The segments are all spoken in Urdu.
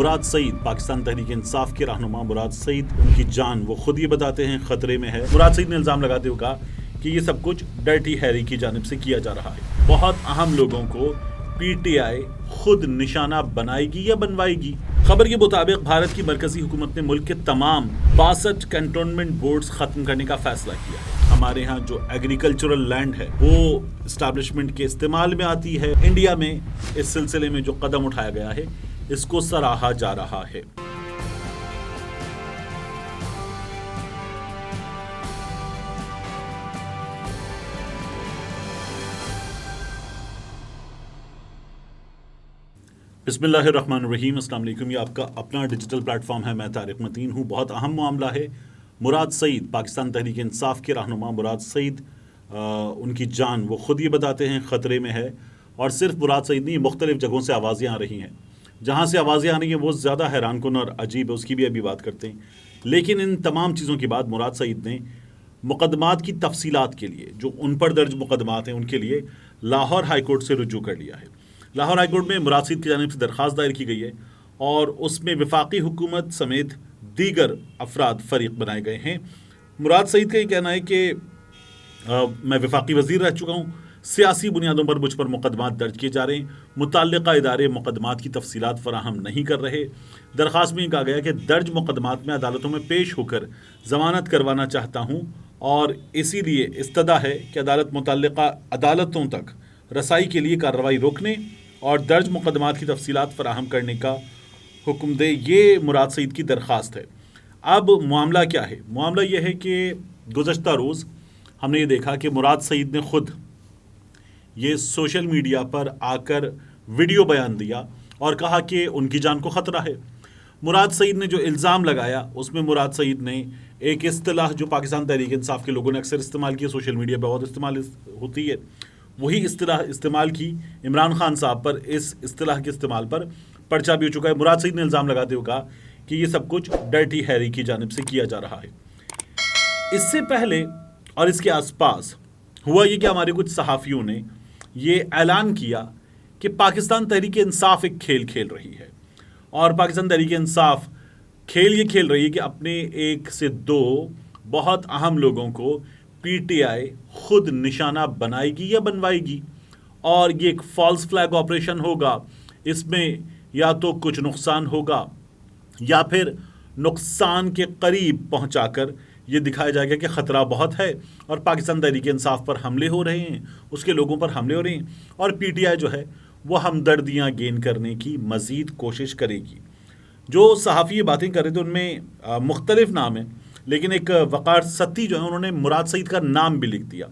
مراد سعید پاکستان تحریک انصاف کے رہنما مراد سعید، ان کی جان وہ خود یہ بتاتے ہیں خطرے میں ہے۔ مراد سعید نے الزام لگاتے ہوئے کہا کہ یہ سب کچھ ڈرٹی ہیری کی جانب سے کیا جا رہا ہے۔ بہت اہم لوگوں کو پی ٹی آئی خود نشانہ بنائے گی یا بنوائے گی۔ خبر کے مطابق بھارت کی مرکزی حکومت نے ملک کے تمام 62 کنٹونمنٹ بورڈز ختم کرنے کا فیصلہ کیا ہے۔ ہمارے ہاں جو ایگریکلچرل لینڈ ہے وہ اسٹیبلشمنٹ کے استعمال میں آتی ہے۔ انڈیا میں اس سلسلے میں جو قدم اٹھایا گیا ہے اس کو سراہا جا رہا ہے۔ بسم اللہ الرحمن الرحیم، السلام علیکم۔ یہ آپ کا اپنا ڈیجیٹل پلیٹ فارم ہے، میں طارق متین ہوں۔ بہت اہم معاملہ ہے۔ مراد سعید پاکستان تحریک انصاف کے رہنما مراد سعید، ان کی جان وہ خود یہ بتاتے ہیں خطرے میں ہے۔ اور صرف مراد سعید نہیں، مختلف جگہوں سے آوازیں آ رہی ہیں۔ جہاں سے آوازیں آ رہی ہیں وہ زیادہ حیران کن اور عجیب ہے، اس کی بھی ابھی بات کرتے ہیں۔ لیکن ان تمام چیزوں کے بعد مراد سعید نے مقدمات کی تفصیلات کے لیے، جو ان پر درج مقدمات ہیں ان کے لیے لاہور ہائی کورٹ سے رجوع کر لیا ہے۔ لاہور ہائی کورٹ میں مراد سعید کی جانب سے درخواست دائر کی گئی ہے اور اس میں وفاقی حکومت سمیت دیگر افراد فریق بنائے گئے ہیں۔ مراد سعید کا یہ کہنا ہے کہ میں وفاقی وزیر رہ چکا ہوں، سیاسی بنیادوں پر مجھ پر مقدمات درج کیے جا رہے ہیں، متعلقہ ادارے مقدمات کی تفصیلات فراہم نہیں کر رہے۔ درخواست میں یہ کہا گیا کہ درج مقدمات میں عدالتوں میں پیش ہو کر ضمانت کروانا چاہتا ہوں اور اسی لیے استدعا ہے کہ عدالت متعلقہ عدالتوں تک رسائی کے لیے کارروائی روکنے اور درج مقدمات کی تفصیلات فراہم کرنے کا حکم دے۔ یہ مراد سعید کی درخواست ہے۔ اب معاملہ کیا ہے؟ معاملہ یہ ہے کہ گزشتہ روز ہم نے یہ دیکھا کہ مراد سعید نے خود یہ سوشل میڈیا پر آ کر ویڈیو بیان دیا اور کہا کہ ان کی جان کو خطرہ ہے۔ مراد سعید نے جو الزام لگایا اس میں مراد سعید نے ایک اصطلاح جو پاکستان تحریک انصاف کے لوگوں نے اکثر استعمال کی، سوشل میڈیا پہ بہت استعمال ہوتی ہے، وہی اصطلاح استعمال کی۔ عمران خان صاحب پر اس اصطلاح کے استعمال پر پرچہ بھی ہو چکا ہے۔ مراد سعید نے الزام لگاتے ہوئے کہا کہ یہ سب کچھ ڈرٹی ہیری کی جانب سے کیا جا رہا ہے۔ اس سے پہلے اور اس کے آس پاس ہوا یہ کہ ہمارے کچھ صحافیوں نے یہ اعلان کیا کہ پاکستان تحریک انصاف ایک کھیل کھیل رہی ہے، اور پاکستان تحریک انصاف یہ کھیل رہی ہے کہ اپنے ایک سے دو بہت اہم لوگوں کو پی ٹی آئی خود نشانہ بنائے گی یا بنوائے گی، اور یہ ایک فالس فلیگ آپریشن ہوگا۔ اس میں یا تو کچھ نقصان ہوگا یا پھر نقصان کے قریب پہنچا کر یہ دکھایا جائے گا کہ خطرہ بہت ہے اور پاکستان تحریک انصاف پر حملے ہو رہے ہیں، اس کے لوگوں پر حملے ہو رہے ہیں، اور پی ٹی آئی جو ہے وہ ہمدردیاں گین کرنے کی مزید کوشش کرے گی۔ جو صحافی یہ باتیں کر رہے تھے ان میں مختلف نام ہیں، لیکن ایک وقار ستی جو ہے انہوں نے مراد سعید کا نام بھی لکھ دیا۔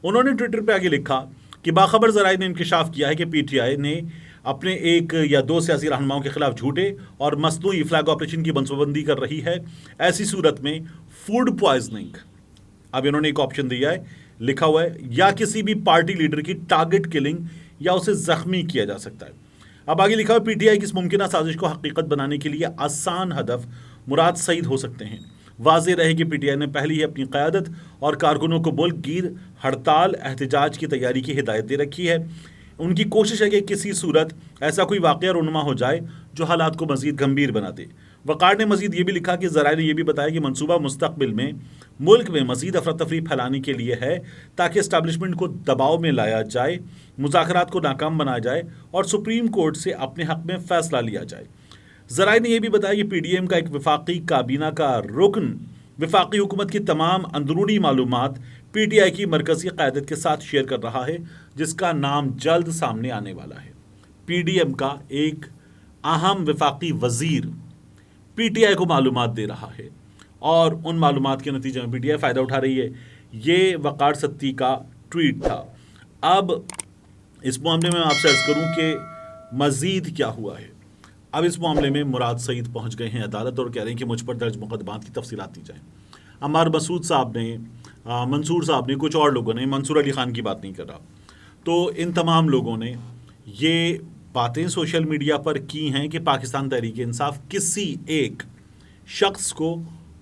انہوں نے ٹویٹر پہ آگے لکھا کہ باخبر ذرائع نے انکشاف کیا ہے کہ پی ٹی آئی نے اپنے ایک یا دو سیاسی رہنماؤں کے خلاف جھوٹے اور مصنوعی فلیگ آپریشن کی منصوبہ بندی کر رہی ہے۔ ایسی صورت میں فوڈ پوائزننگ، اب انہوں نے ایک آپشن دیا ہے، لکھا ہوا ہے، یا کسی بھی پارٹی لیڈر کی ٹارگٹ کلنگ یا اسے زخمی کیا جا سکتا ہے۔ اب آگے لکھا ہوا پی ٹی آئی کی اس ممکنہ سازش کو حقیقت بنانے کے لیے آسان ہدف مراد سعید ہو سکتے ہیں۔ واضح رہے کہ پی ٹی آئی نے پہلے ہی اپنی قیادت اور کارکنوں کو ملک گیر ہڑتال احتجاج کی تیاری کی ہدایت دے رکھی ہے۔ ان کی کوشش ہے کہ کسی صورت ایسا کوئی واقعہ رونما ہو جائے جو حالات کو مزید گمبھیر بنا دے۔ وقار نے مزید یہ بھی لکھا کہ ذرائع نے یہ بھی بتایا کہ منصوبہ مستقبل میں ملک میں مزید افراتفری پھیلانے کے لیے ہے تاکہ اسٹیبلشمنٹ کو دباؤ میں لایا جائے، مذاکرات کو ناکام بنایا جائے اور سپریم کورٹ سے اپنے حق میں فیصلہ لیا جائے۔ ذرائع نے یہ بھی بتایا کہ پی ڈی ایم کا ایک وفاقی کابینہ کا رکن وفاقی حکومت کی تمام اندرونی معلومات پی ٹی آئی کی مرکزی قیادت کے ساتھ شیئر کر رہا ہے، جس کا نام جلد سامنے آنے والا ہے۔ پی ڈی ایم کا ایک اہم وفاقی وزیر پی ٹی آئی کو معلومات دے رہا ہے اور ان معلومات کے نتیجے میں پی ٹی آئی فائدہ اٹھا رہی ہے۔ یہ وقار ستی کا ٹویٹ تھا۔ اب اس معاملے میں آپ سے عرض کروں کہ مزید کیا ہوا ہے۔ اب اس معاملے میں مراد سعید پہنچ گئے ہیں عدالت اور کہہ رہے ہیں کہ مجھ پر درج مقدمات کی تفصیلات دی جائیں۔ عمار مسعود صاحب نے، منصور صاحب نے، کچھ اور لوگوں نے، منصور علی خان کی بات نہیں کر رہا، تو ان تمام لوگوں نے یہ باتیں سوشل میڈیا پر کی ہیں کہ پاکستان تحریک انصاف کسی ایک شخص کو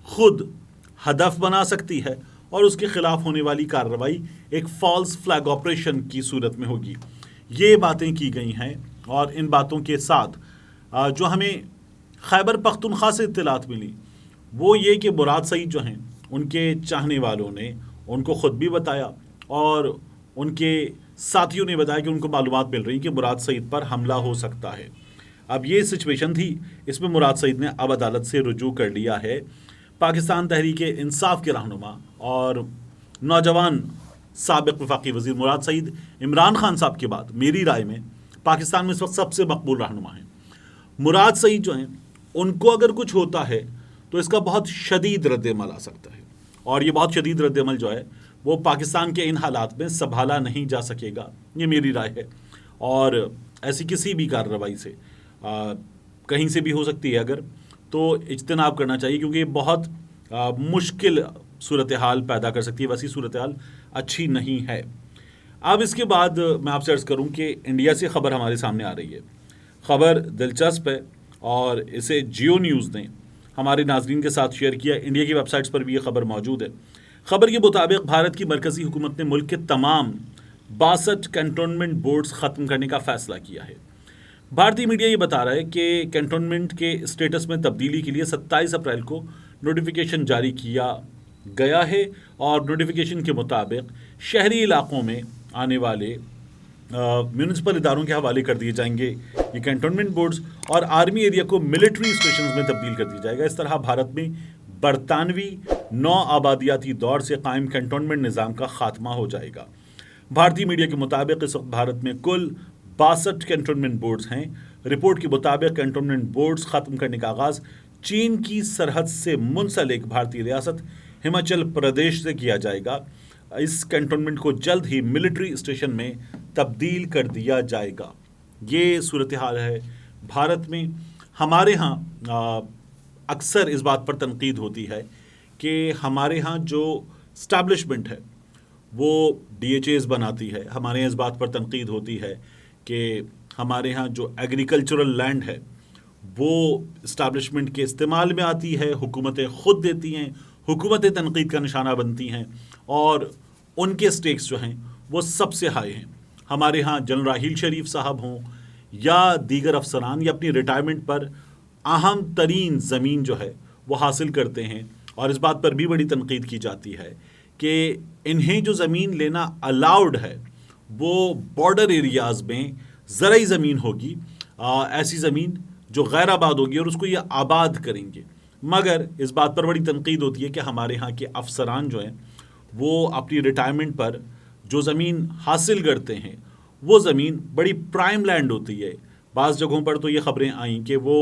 خود ہدف بنا سکتی ہے اور اس کے خلاف ہونے والی کارروائی ایک فالس فلیگ آپریشن کی صورت میں ہوگی۔ یہ باتیں کی گئی ہیں اور ان باتوں کے ساتھ جو ہمیں خیبر پختونخوا سے اطلاعات ملی وہ یہ کہ مراد سعید جو ہیں ان کے چاہنے والوں نے ان کو خود بھی بتایا اور ان کے ساتھیوں نے بتایا کہ ان کو معلومات مل رہی کہ مراد سعید پر حملہ ہو سکتا ہے۔ اب یہ سچویشن تھی، اس میں مراد سعید نے اب عدالت سے رجوع کر لیا ہے۔ پاکستان تحریک انصاف کے رہنما اور نوجوان سابق وفاقی وزیر مراد سعید عمران خان صاحب کے بعد میری رائے میں پاکستان میں اس وقت سب سے مقبول رہنما ہیں۔ مراد سعید جو ہیں ان کو اگر کچھ ہوتا ہے تو اس کا بہت شدید رد عمل آ سکتا ہے، اور یہ بہت شدید رد عمل جو ہے وہ پاکستان کے ان حالات میں سنبھالا نہیں جا سکے گا، یہ میری رائے ہے۔ اور ایسی کسی بھی کارروائی سے کہیں سے بھی ہو سکتی ہے اگر، تو اجتناب کرنا چاہیے، کیونکہ یہ بہت مشکل صورتحال پیدا کر سکتی ہے، ویسی صورتحال اچھی نہیں ہے۔ اب اس کے بعد میں آپ سے عرض کروں کہ انڈیا سے خبر ہمارے سامنے آ رہی ہے۔ خبر دلچسپ ہے اور اسے جیو نیوز نے ہمارے ناظرین کے ساتھ شیئر کیا۔ انڈیا کی ویب سائٹس پر بھی یہ خبر موجود ہے۔ خبر کے مطابق بھارت کی مرکزی حکومت نے ملک کے تمام 62 کنٹونمنٹ بورڈز ختم کرنے کا فیصلہ کیا ہے۔ بھارتی میڈیا یہ بتا رہا ہے کہ کنٹونمنٹ کے اسٹیٹس میں تبدیلی کے لیے 27 اپریل کو نوٹیفیکیشن جاری کیا گیا ہے، اور نوٹیفیکیشن کے مطابق شہری علاقوں میں آنے والے میونسپل اداروں کے حوالے کر دیے جائیں گے یہ کنٹونمنٹ بورڈز، اور آرمی ایریا کو ملٹری اسٹیشنز میں تبدیل کر دیا جائے گا۔ اس طرح بھارت میں برطانوی نو آبادیاتی دور سے قائم کنٹونمنٹ نظام کا خاتمہ ہو جائے گا۔ بھارتی میڈیا کے مطابق اس وقت بھارت میں کل 62 کنٹونمنٹ بورڈز ہیں۔ رپورٹ کے مطابق کنٹونمنٹ بورڈز ختم کرنے کا آغاز چین کی سرحد سے منسلک بھارتی ریاست ہماچل پردیش سے کیا جائے گا۔ اس کنٹونمنٹ کو جلد ہی ملٹری اسٹیشن میں تبدیل کر دیا جائے گا۔ یہ صورتحال ہے بھارت میں۔ ہمارے ہاں اکثر اس بات پر تنقید ہوتی ہے کہ ہمارے ہاں جو اسٹیبلشمنٹ ہے وہ ڈی ایچ ایز بناتی ہے۔ ہمارے یہاں اس بات پر تنقید ہوتی ہے کہ ہمارے ہاں جو ایگریکلچرل لینڈ ہے وہ اسٹیبلشمنٹ کے استعمال میں آتی ہے، حکومتیں خود دیتی ہیں، حکومتیں تنقید کا نشانہ بنتی ہیں، اور ان کے سٹیکس جو ہیں وہ سب سے ہائی ہیں۔ ہمارے ہاں جنرل راحیل شریف صاحب ہوں یا دیگر افسران، یہ اپنی ریٹائرمنٹ پر اہم ترین زمین جو ہے وہ حاصل کرتے ہیں، اور اس بات پر بھی بڑی تنقید کی جاتی ہے کہ انہیں جو زمین لینا الاؤڈ ہے وہ بارڈر ایریاز میں زرعی زمین ہوگی، ایسی زمین جو غیر آباد ہوگی، اور اس کو یہ آباد کریں گے۔ مگر اس بات پر بڑی تنقید ہوتی ہے کہ ہمارے ہاں کے افسران جو ہیں وہ اپنی ریٹائرمنٹ پر جو زمین حاصل کرتے ہیں وہ زمین بڑی پرائم لینڈ ہوتی ہے۔ بعض جگہوں پر تو یہ خبریں آئیں کہ وہ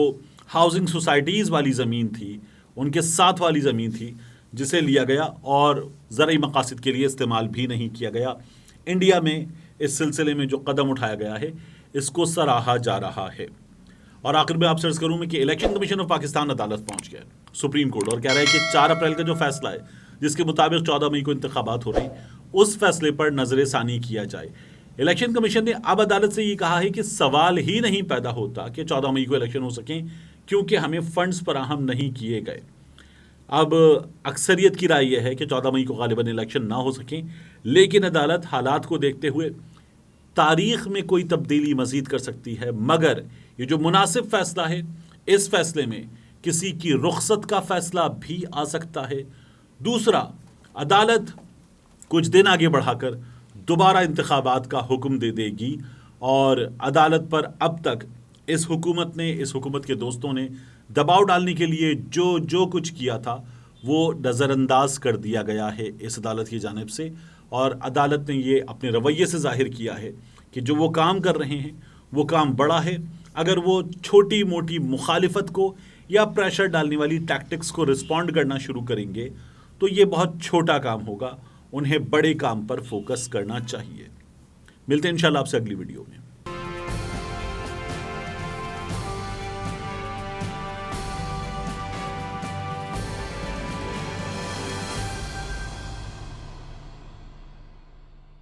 ہاؤسنگ سوسائٹیز والی زمین تھی، ان کے ساتھ والی زمین تھی، جسے لیا گیا اور زرعی مقاصد کے لیے استعمال بھی نہیں کیا گیا۔ انڈیا میں اس سلسلے میں جو قدم اٹھایا گیا ہے اس کو سراہا جا رہا ہے۔ اور آخر میں آپ سے عرض کروں میں کہ الیکشن کمیشن آف پاکستان عدالت پہنچ گیا ہے، سپریم کورٹ، اور کہہ رہا ہے کہ 4 اپریل کا جو فیصلہ ہے جس کے مطابق 14 مئی کو انتخابات ہو رہی ہیں، اس فیصلے پر نظر ثانی کیا جائے۔ الیکشن کمیشن نے اب عدالت سے یہ کہا ہے کہ سوال ہی نہیں پیدا ہوتا کہ 14 مئی کو الیکشن ہو سکیں، کیونکہ ہمیں فنڈز فراہم نہیں کیے گئے۔ اب اکثریت کی رائے یہ ہے کہ 14 مئی کو غالباً الیکشن نہ ہو سکیں، لیکن عدالت حالات کو دیکھتے ہوئے تاریخ میں کوئی تبدیلی مزید کر سکتی ہے، مگر یہ جو مناسب فیصلہ ہے اس فیصلے میں کسی کی رخصت کا فیصلہ بھی آ سکتا ہے۔ دوسرا، عدالت کچھ دن آگے بڑھا کر دوبارہ انتخابات کا حکم دے دے گی، اور عدالت پر اب تک اس حکومت کے دوستوں نے دباؤ ڈالنے کے لیے جو کچھ کیا تھا وہ نظر انداز کر دیا گیا ہے اس عدالت کی جانب سے، اور عدالت نے یہ اپنے رویے سے ظاہر کیا ہے کہ جو وہ کام کر رہے ہیں وہ کام بڑا ہے۔ اگر وہ چھوٹی موٹی مخالفت کو یا پریشر ڈالنے والی ٹیکٹکس کو رسپونڈ کرنا شروع کریں گے تو یہ بہت چھوٹا کام ہوگا، انہیں بڑے کام پر فوکس کرنا چاہیے۔ ملتے ہیں انشاءاللہ آپ سے اگلی ویڈیو میں۔